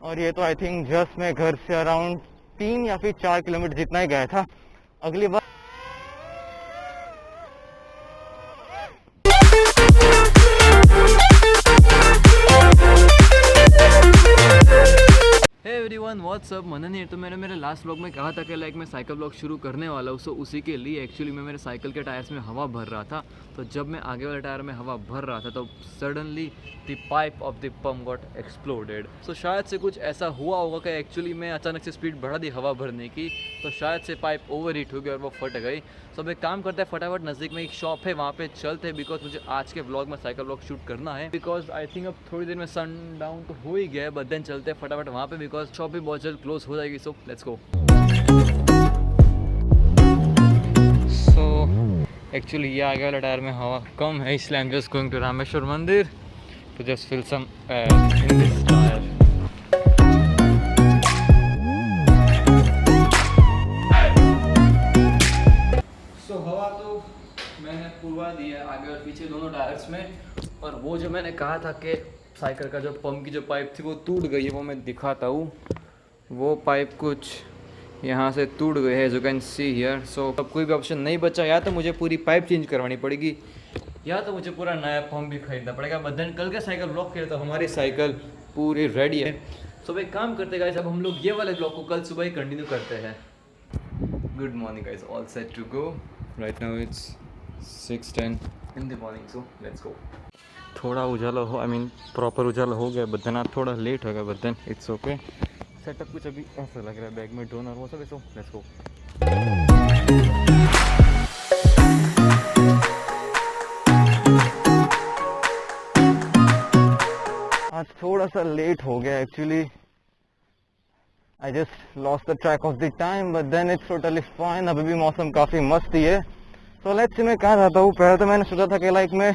और ये तो आई थिंक जस्ट मैं घर से अराउंड 3 या फिर 4 किलोमीटर जितना ही गया था। अगली बार एवरीवन व्हाट्सअप मनन है। तो मैंने मेरे लास्ट व्लॉग में कहा था कि लाइक मैं साइकिल ब्लॉग शुरू करने वाला हूँ। सो उसी के लिए एक्चुअली मैं मेरे साइकिल के टायर्स में हवा भर रहा था। तो जब मैं आगे वाले टायर में हवा भर रहा था तो suddenly the pipe of the pump got exploded. So शायद से कुछ ऐसा हुआ होगा कि एक्चुअली मैं अचानक से स्पीड बढ़ा दी हवा भरने की, तो शायद से पाइप ओवर हीट हो गई और वो फट गई। सो अब एक काम करते हैं, फटाफट नज़दीक में एक शॉप है वहाँ पे चलते हैं, बिकॉज मुझे आज के ब्लॉग में साइकिल ब्लॉग शूट करना है। बिकॉज आई थिंक अब थोड़ी देर में सन डाउन तो हो ही गया है, बट देन चलते हैं फटाफट वहाँ पे, बिकॉज शॉप भी बहुत जल्द क्लोज हो जाएगी। सो लेट्स गो। सो एक्चुअली ये आगे वाला टायर में हवा कम है, इसलिए I am just going to Rameshwar मंदिर to just fill some air in this tire. So हवा तो मैंने पुरवा दी है आगे और पीछे दोनों टायर्स में। और वो जो मैंने कहा था कि साइकिल का जो पंप की जो पाइप थी वो टूट गई है, वो मैं दिखाता हूँ। वो पाइप कुछ यहाँ से टूट गई है, as you can see here. So अब कोई भी ऑप्शन नहीं बचा, या तो मुझे पूरी पाइप चेंज करवानी पड़ेगी या तो मुझे पूरा नया पंप भी खरीदना पड़ेगा। बदन कल के साइकिल ब्लॉग के लिए तो हमारी साइकिल पूरी रेडी है। सो एक काम करते गाइस, अब हम लोग ये वाले ब्लॉग को कल सुबह ही कंटिन्यू करते हैं। Good morning guys, all set to go. Right now it's 6:10 in the morning, so let's go. थोड़ा उजाला हो, आई मीन प्रॉपर उजाला हो गया, बदन आज थोड़ा लेट हो गया, बदन इट्स ओके। सेटअप कुछ अभी ऐसा लग रहा है, बैग में ड्रोन और वो सब है। So let's go. आज थोड़ा सा लेट हो गया actually. I just lost the track of the time, but then it's totally fine. अभी भी मौसम काफ़ी मस्त ही है। सो लेट्स सी, मैं कहाँ जाता हूँ। पहले तो मैंने सोचा था कि लाइक मैं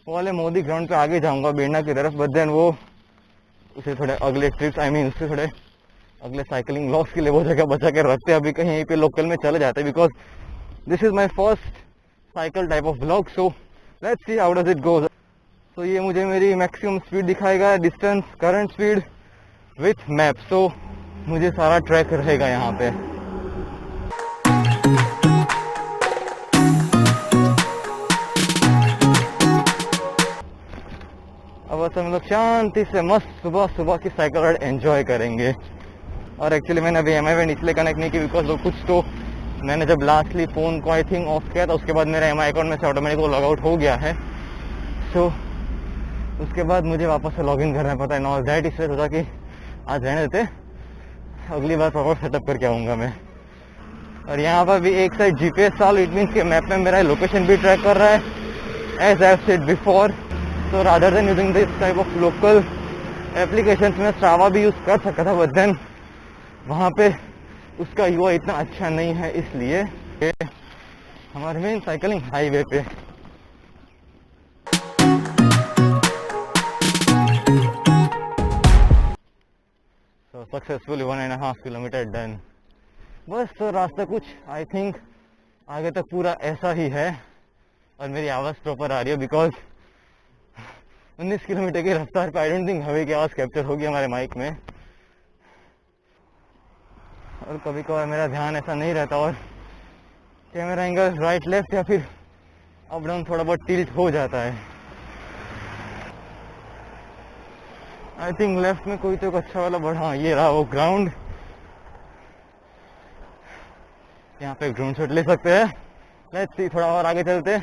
वो वाले मोदी ग्राउंड पे आगे जाऊँगा बेड़ना की तरफ, बट देन वो उसे थोड़े अगले ट्रिप्स, आई मीन उससे थोड़े अगले साइकिलिंग ब्लॉग्स के लिए वो जगह बचा के रखते। अभी कहीं यहीं पे लोकल में चले जाते, because this is my first cycle type of blog. So let's see how does it goes. तो ये मुझे मेरी मैक्सिमम स्पीड दिखाएगा, distance, current speed with map. So मुझे सारा ट्रैक रहेगा यहाँ पे। अब बस हम लोग शांति से मस्त सुबह सुबह की साइकिल राइड एंजॉय करेंगे। और एक्चुअली मैंने अभी एम आई बैंड इसलिए कनेक्ट नहीं की, बिकॉज वो कुछ तो मैंने जब लास्टली फ़ोन को आई थिंक ऑफ किया था, उसके बाद मेरा एम आई अकाउंट में से ऑटोमेटिक वो लॉग आउट हो गया है। सो उसके बाद मुझे वापस से लॉगिन करना पता है नॉट दैट, इसलिए सोचा कि आज रहने देते, अगली बार प्रॉपर सेटअप करके आऊँगा मैं। और यहाँ पर भी एक साइड GPS चालू, इट मीन्स के मैप में मेरा लोकेशन भी ट्रैक कर रहा है, as I said before. So rather than using this type of local applications में स्ट्रावा भी यूज़ कर सकता था, बट देन वहाँ पे उसका UI इतना अच्छा नहीं है, इसलिए हमारे मेन साइकिलिंग हाईवे पे। So successfully 1.5 kilometre done. बस तो रास्ता कुछ आई थिंक आगे तक पूरा ऐसा ही है। और मेरी आवाज़ प्रॉपर आ रही है, बिकॉज 19 किलोमीटर की रफ्तार पर आई डोंट थिंक हवा की आवाज़ कैप्चर होगी हमारे माइक में। और कभी कभार मेरा ध्यान ऐसा नहीं रहता और कैमरा एंगल राइट लेफ्ट या फिर अप डाउन थोड़ा बहुत टिल्ट हो जाता है। आई थिंक लेफ्ट में कोई तो एक अच्छा वाला बड़ा, हाँ ये रहा वो ग्राउंड। यहाँ पे ड्रोन शॉट ले सकते हैं। लेट्स सी, थोड़ा और आगे चलते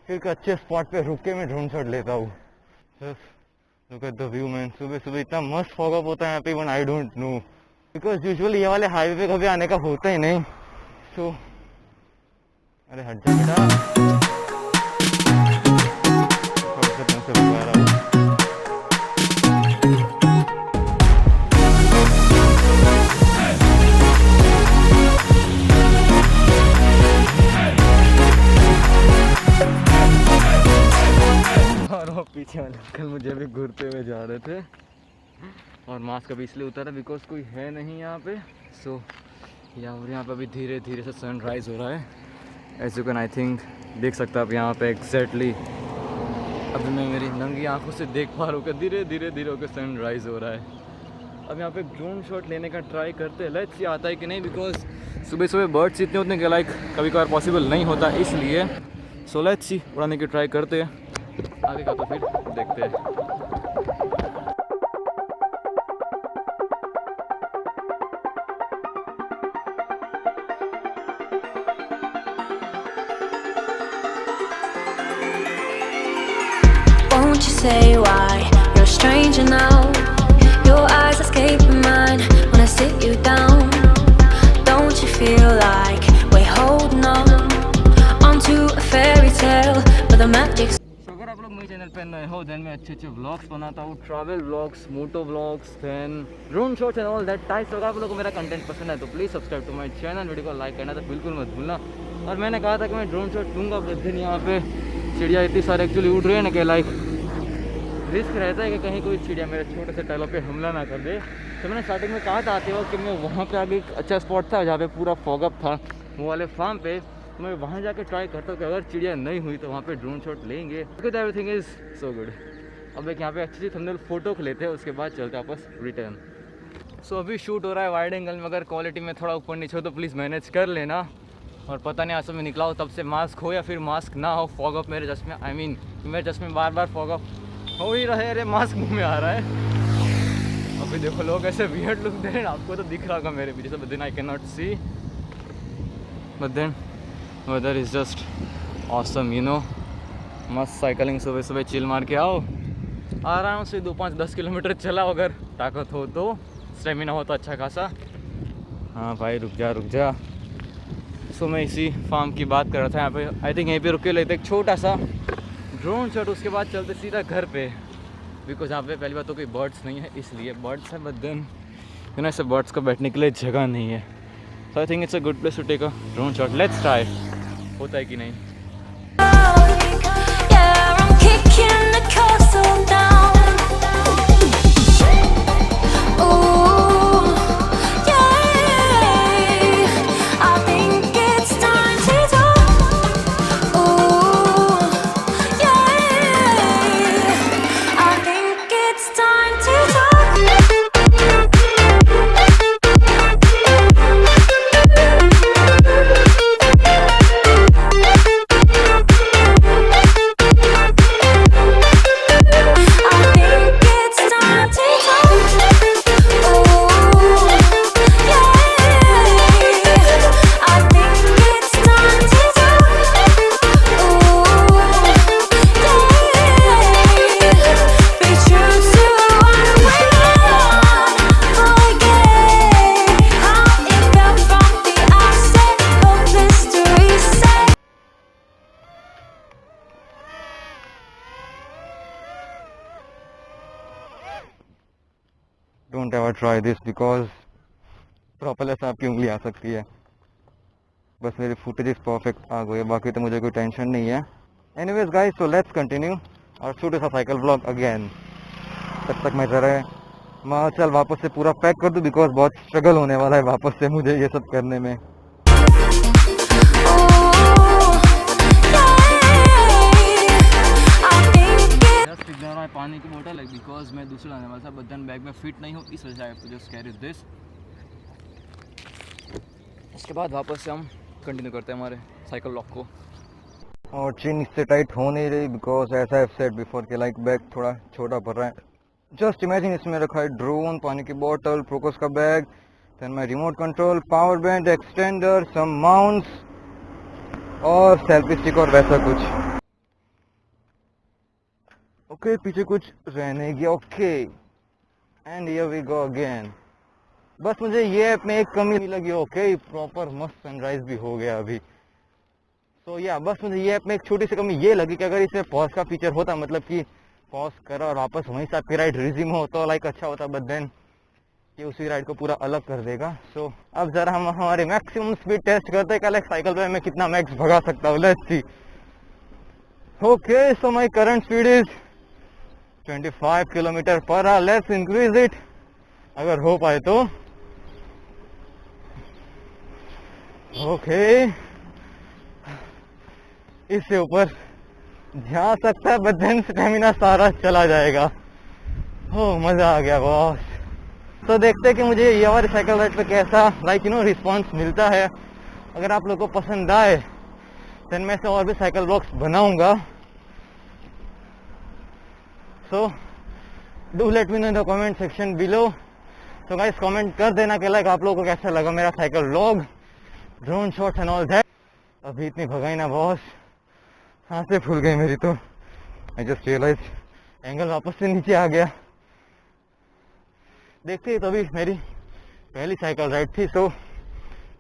फिर अच्छे स्पॉट पे रुक के मैं ड्रोन शॉट लेता हूँ। Look at the view man. सुबह सुबह इतना मस्त फॉग अप होता है यहाँ पे, one I don't know, because usually ये वाले हाईवे पे कभी आने का होता ही नहीं। सो अरे हट जा बेटा, और वो पीछे वाले अंकल मुझे भी घूरते हुए जा रहे थे। और मास्क अभी इसलिए उतारा बिकॉज कोई है नहीं यहाँ पे। सो यहाँ पे अभी धीरे धीरे से सनराइज़ हो रहा है, as you can I think देख सकते हैं आप यहाँ पे एग्जैक्टली। अभी मैं मेरी नंगी आंखों से देख पा रहा हूँ कि धीरे धीरे धीरे होकर सनराइज़ हो रहा है। अब यहाँ पे ड्रोन शॉट लेने का ट्राई करते हैं, लेट्स सी आता है कि नहीं, बिकॉज सुबह सुबह बर्ड्स इतने उतने के लाइक कभी कभार पॉसिबल नहीं होता, इसलिए सो लेट्स सी उड़ाने की ट्राई करते हैं, आगे का तो फिर देखते हैं। Won't you say why you're a stranger now? Your eyes escaping mine when I sit you down. Don't you feel like we're holding on onto a fairy tale with a magic? तो अगर आप लोग मेरे channel पे नए हो, then मैं अच्छे अच्छे व्लॉग्स बनाता हूँ, travel vlogs, moto vlogs, then drone shots and all that types. अगर आप लोगों को मेरा कंटेंट पसंद है तो please subscribe to my channel, video को लाइक करना तो बिल्कुल मत भूलना। और मैंने कहा था कि मैं ड्रोन शॉट लूँगा, बट दिन यहाँ पे चिड़िया इतनी सारी एक्चुअली उड़ रही है ना कि लाइक रिस्क रहता है कि कहीं कोई चिड़िया मेरे छोटे से टाइलों पे हमला ना कर दे। तो मैंने स्टार्टिंग में कहा था आते वक्त कि मैं वहाँ पे आगे एक अच्छा स्पॉट था जहाँ पे पूरा फॉगअप था, वो वाले फार्म पे, तो मैं वहाँ जाके ट्राई करता हूँ कि अगर चिड़िया नहीं हुई तो वहाँ पे ड्रोन शॉट लेंगे। Everything is so good. अब एक यहाँ पे अच्छी सी थंबनेल फोटो लेते हैं, उसके बाद चलते हैं वापस रिटर्न। सो अभी शूट हो रहा है वाइड एंगल में, अगर क्वालिटी में थोड़ा ऊपर नीचे हो तो प्लीज़ मैनेज कर लेना। और पता नहीं आज मैं निकला हो तब से मास्क हो या फिर मास्क ना हो, फॉगअप मेरे चश्मे, आई मीन मेरे चश्मे बार बार फॉगअप हो ही रहे, अरे मास्क मुंह में आ रहा है। अभी देखो लोग ऐसे वियर्ड लुक दे रहे हैं, आपको तो दिख रहा होगा मेरे पीछे से, but then I can not see, but then weather is just awesome, you know. मस्त साइकिलिंग सुबह सुबह चिल मार के आओ, आराम से 2-5-10 किलोमीटर चलाओ, अगर ताकत हो तो, स्टेमिना हो तो अच्छा खासा। हाँ भाई रुक जा। सो मैं इसी फार्म की बात कर रहा था, यहाँ पे आई थिंक यहीं पे रुके लेते एक छोटा सा ड्रोन शॉट, उसके बाद चलते सीधा घर पे, बिकॉज यहाँ पे पहली बात तो कोई बर्ड्स नहीं है, इसलिए बर्ड्स है बट देन यू नो ऐसे बर्ड्स को बैठने के लिए जगह नहीं है। So I think it's a good place to take a drone shot, let's try, होता है कि नहीं। Yeah, I'm kicking the castle down. Ooh, yeah, I think it's time to talk. Ooh, yeah, I think it's time to talk. Don't ever try this because propeller से आपकी उंगली आ सकती है। बस मेरी फुटेज परफेक्ट आ गई है, बाकी तो मुझे कोई टेंशन नहीं है। Anyways guys, so let's continue और shoot is a cycle vlog again. तब तक मैं जरा चल वापस से पूरा पैक कर दूं, बिकॉज बहुत स्ट्रगल होने वाला है वापस से मुझे ये सब करने में। पानी की बोतल है बिकॉज मैं दूसरा लाने वाला था, बट देन बैग में फिट नहीं हूँ, इस वजह से I have to just carry this. उसके बाद वापस से हम कंटिन्यू करते हैं हमारे साइकिल लॉक को। और चेन इससे टाइट हो नहीं रही बिकॉज ऐसा आई सेड बिफोर के लाइक बैग थोड़ा छोटा पड़ रहा है। जस्ट इमेजिन, इसमें रखा है ड्रोन, पानी की बोतल, फोकस का bag, then my remote control, power band, extender, some mounts और सेल्फी स्टिक और वैसा कुछ। ओके, पीछे कुछ रहने गया। Okay and here we go again. बस मुझे ये ऐप में एक कमी लगी। ओके, प्रॉपर मस्त सनराइज भी हो गया अभी। तो या बस मुझे ये ऐप में एक छोटी सी कमी ये लगी कि अगर इसमें पॉज का फीचर होता, मतलब कि पॉज करा और वापस वहीं से आपकी राइड रिज्यूम हो तो लाइक अच्छा होता, बट देन ये उसी राइड को पूरा अलग कर देगा। सो अब जरा हम हमारे मैक्सिमम स्पीड टेस्ट करते हैं, कल साइकिल पे मैं कितना मैक्स भगा सकता हूँ। Let's see. Okay, so my current speed is 25 kilometre per hour. Let's increase it अगर हो पाए तो। ओके, इससे ऊपर जा सकता है, बट देन स्टेमिना सारा चला जाएगा। हो, मजा आ गया बॉस। तो देखते हैं कि मुझे ये वाली साइकिल राइड पे कैसा रिस्पॉन्स मिलता है। अगर आप लोगों को पसंद आए देन मैं से और भी साइकिल ब्लॉग्स बनाऊंगा। So do let me know in the comment section below. तो गाइस कमेंट कर देना कि लाइक आप लोगों को कैसा लगा मेरा cycle vlog, drone shots and all that. अभी इतनी भगाई ना बॉस, सांसें फूल गई मेरी। तो आई जस्ट रियलाइज एंगल वापस से नीचे आ गया। देखते ही तो अभी मेरी पहली साइकिल राइड थी, तो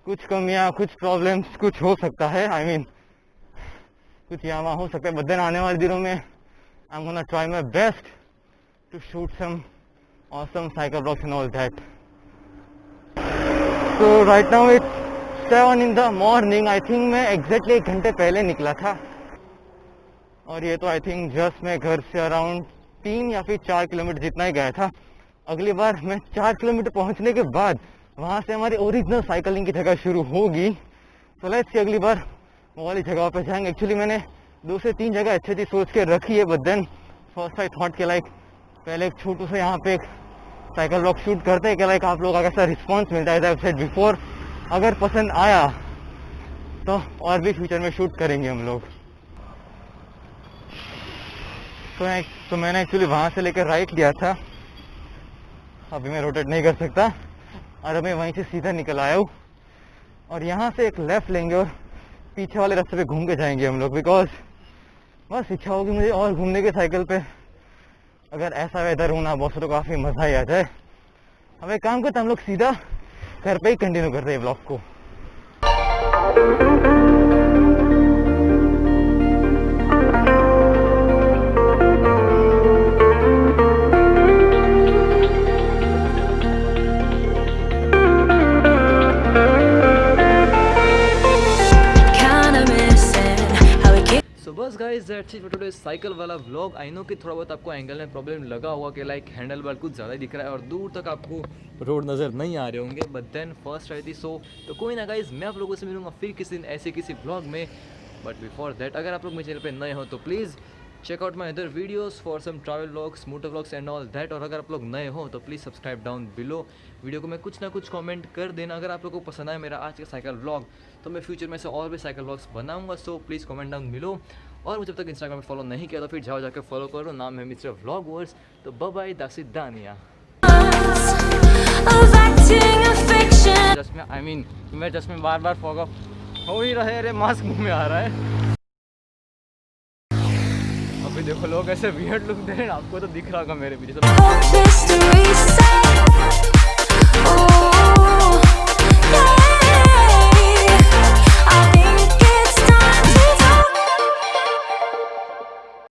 कुछ कमियां, कुछ प्रॉब्लम्स, कुछ हो सकता है। आई मीन कुछ यहाँ वहाँ हो सकता है, बट देन आने वाले दिनों में I am gonna try my best to shoot some awesome cycle vlogs and all that. So right now it's 7 in the morning. I think मैं exactly 1 घंटे पहले निकला था और ये तो आई थिंक जस्ट मैं घर से अराउंड 3 या फिर 4 किलोमीटर जितना ही गया था। अगली बार मैं 4 किलोमीटर पहुंचने के बाद वहाँ से हमारी ओरिजिनल साइकिलिंग की जगह शुरू होगी। तो लेट्स सी अगली बार वो वाली जगह पे जाएंगे। एक्चुअली मैंने 2 से 3 जगह अच्छी सोच के रखी है, but then first I thought के लाइक पहले एक छोटू से यहाँ पे एक साइकिल ब्लॉग शूट करते हैं कि लाइक आप लोगों का कैसा रिस्पॉन्स मिलता है। सेड बिफोर अगर पसंद आया तो और भी फ्यूचर में शूट करेंगे हम लोग। तो मैंने एक्चुअली वहाँ से लेकर राइट लिया था, अभी मैं रोटेट नहीं कर सकता और अभी वहीं से सीधा निकल आया हूँ और यहाँ से एक लेफ्ट लेंगे और पीछे वाले रास्ते पे घूम के जाएंगे हम लोग। बिकॉज बस इच्छा होगी मुझे और घूमने के साइकिल पे। अगर ऐसा वेदर होना बॉस तो काफ़ी मज़ा ही आ जाए। अब एक काम करते हम लोग सीधा घर पे ही कंटिन्यू करते हैं ब्लॉग को। बस guys that's it for today cycle वाला व्लॉग। आई नो कि थोड़ा बहुत आपको एंगल में प्रॉब्लम लगा होगा कि लाइक हैंडल बार कुछ ज़्यादा दिख रहा है और दूर तक आपको रोड नज़र नहीं आ रहे होंगे, बट देन फर्स्ट आई थी। सो तो कोई ना गाइस, मैं आप लोगों से मिलूंगा फिर किसी दिन ऐसे किसी व्लॉग में। बट बिफोर दैट अगर आप लोग मेरे चैनल पे नए हो तो please check out my other videos for some travel vlogs, motor vlogs and all that. और अगर आप लोग नए हो तो please subscribe down below. Video को मैं कुछ ना कुछ कमेंट कर देना। अगर आप लोगों को पसंद आया मेरा आज का साइकिल व्लॉग तो मैं फ्यूचर में से और भी साइकिल व्लॉग्स बनाऊंगा। So please comment down below. और मुझे जब तक इंस्टाग्राम पे फॉलो नहीं किया तो फिर जाओ जाकर फॉलो करो, नाम है मिस्टर व्लॉगवर्स। तो बाय बाय, दैट्स इट, दानिया। मैं जस्ट में बार फॉग ऑफ हो ही रहे। अरे मास्क मुंह में आ रहा है। अभी देखो लोग ऐसे वियर्ड लुक दे रहे हैं, आपको तो दिख रहा होगा मेरे पीछे।